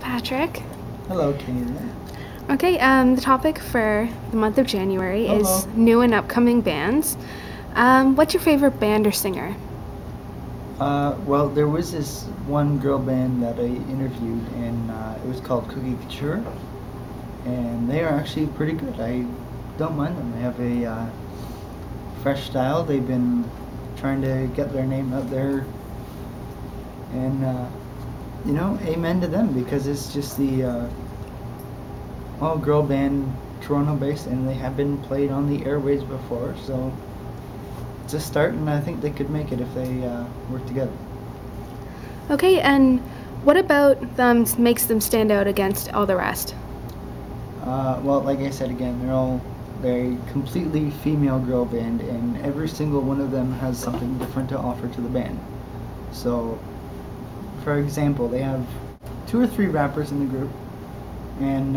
Patrick. Hello, Kenny. Okay, the topic for the month of January Hello. is new and upcoming bands. What's your favorite band or singer? Well, there was this one girl band that I interviewed, and it was called Cookie Couture, and they are actually pretty good. I don't mind them. They have a fresh style. They've been trying to get their name out there, and amen to them, because it's just the all-girl band, Toronto-based, and they have been played on the airwaves before, so it's a start, and I think they could make it if they work together. Okay, and what about them makes them stand out against all the rest? Well, like I said again, they're a completely female girl band, and every single one of them has something different to offer to the band. So, for example, they have 2 or 3 rappers in the group, and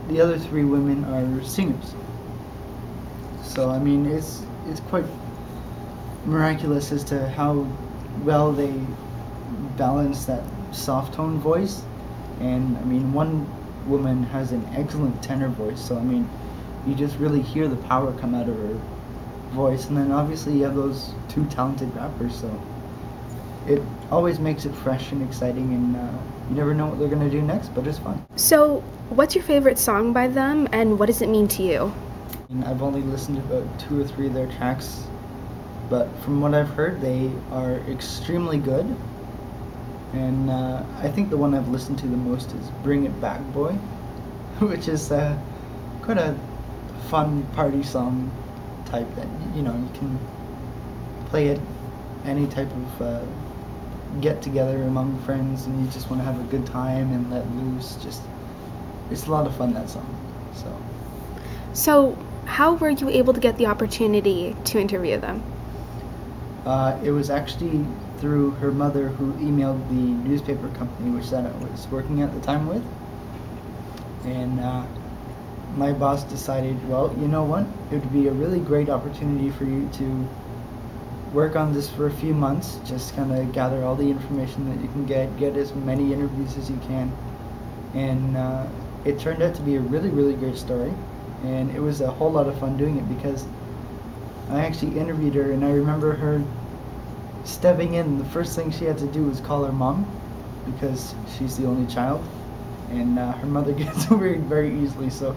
the other 3 women are singers. So, I mean, it's quite miraculous as to how well they balance that soft tone voice. And I mean, one woman has an excellent tenor voice, so I mean, you just really hear the power come out of her voice. And then obviously you have those 2 talented rappers, so it always makes it fresh and exciting, and you never know what they're going to do next, but it's fun. So, what's your favorite song by them, and what does it mean to you? And I've only listened to about 2 or 3 of their tracks, but from what I've heard, they are extremely good. And I think the one I've listened to the most is Bring It Back Boy, which is quite a fun party song type that, you can play at any type of get together among friends, and you just want to have a good time and let loose. It's a lot of fun, that song. So, how were you able to get the opportunity to interview them? It was actually through her mother, who emailed the newspaper company which that I was working at the time with. And my boss decided, well, you know what? It would be a really great opportunity for you to work on this for a few months, just kind of gather all the information that you can get as many interviews as you can. And it turned out to be a really, really great story. And it was a whole lot of fun doing it, because I actually interviewed her, and I remember her stepping in. The first thing she had to do was call her mom, because she's the only child, and her mother gets over it very easily, so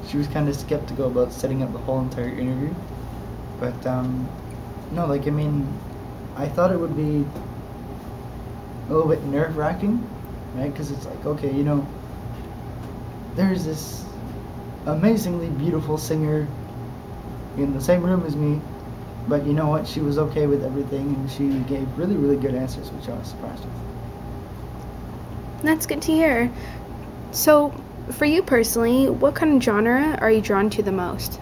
she was kind of skeptical about setting up the whole entire interview. But no, like, I mean, I thought it would be a little bit nerve-wracking, right? Because it's like, okay, there's this amazingly beautiful singer in the same room as me, but you know what? She was okay with everything, and she gave really, really good answers, which I was surprised with. That's good to hear. So, for you personally, what kind of genre are you drawn to the most?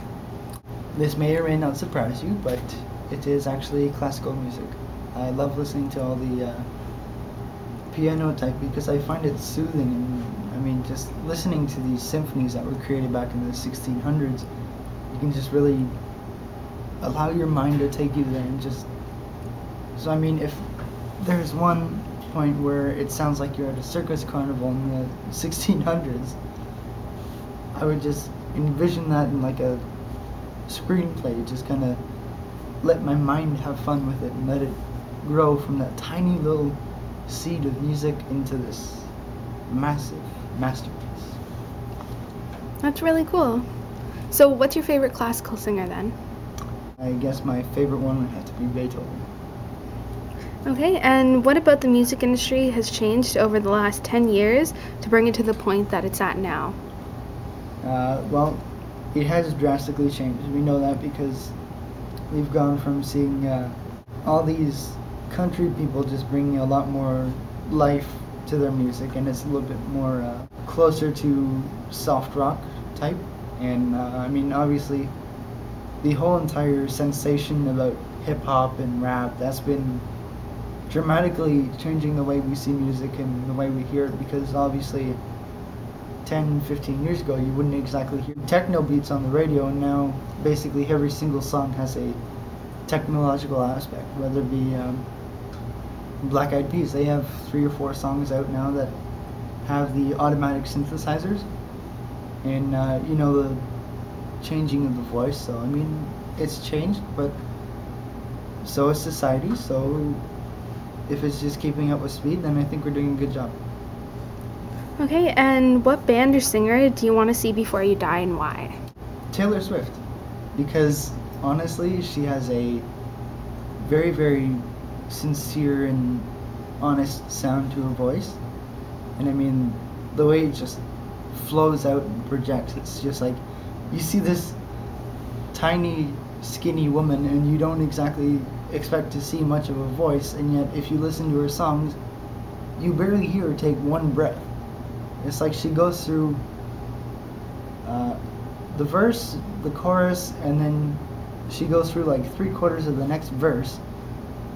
This may or may not surprise you, but it is actually classical music. I love listening to all the piano type, because I find it soothing, and I mean, just listening to these symphonies that were created back in the 1600s, you can just really allow your mind to take you there, and so I mean, if there's one point where it sounds like you're at a circus carnival in the 1600s, I would just envision that in like a screenplay, just kind of let my mind have fun with it and let it grow from that tiny little seed of music into this massive masterpiece. That's really cool. So, what's your favorite classical singer then? I guess my favorite one would have to be Beethoven. Okay, and what about the music industry has changed over the last 10 years to bring it to the point that it's at now? Well, it has drastically changed. We know that because we've gone from seeing all these country people just bringing a lot more life to their music, and it's a little bit more closer to soft rock type. And I mean, obviously, the whole entire sensation about hip-hop and rap, that's been dramatically changing the way we see music and the way we hear it, because obviously 10, 15 years ago you wouldn't exactly hear techno beats on the radio, and now basically every single song has a technological aspect, whether it be Black Eyed Peas. They have 3 or 4 songs out now that have the automatic synthesizers, and you know, the changing of the voice. So I mean, it's changed, but so is society. So if it's just keeping up with speed, then I think we're doing a good job. Okay, and what band or singer do you want to see before you die, and why? Taylor Swift, because honestly, she has a very, very sincere and honest sound to her voice. And I mean, the way it just flows out and projects, it's just like you see this tiny, skinny woman, and you don't exactly expect to see much of a voice, and yet if you listen to her songs, you barely hear her take one breath. It's like she goes through the verse, the chorus, and then she goes through like 3/4 of the next verse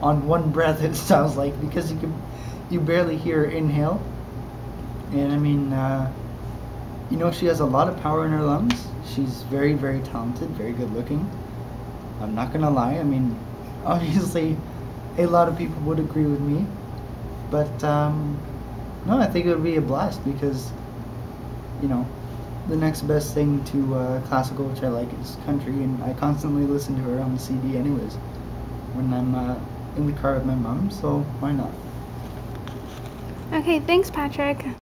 on one breath. It sounds like, because you barely hear her inhale. And I mean, you know, she has a lot of power in her lungs. She's very, very talented, very good looking. I'm not gonna lie. I mean, obviously, a lot of people would agree with me, but no, I think it would be a blast because, you know, the next best thing to classical, which I like, is country, and I constantly listen to her on the CD anyways when I'm in the car with my mom, so why not? Okay, thanks, Patrick.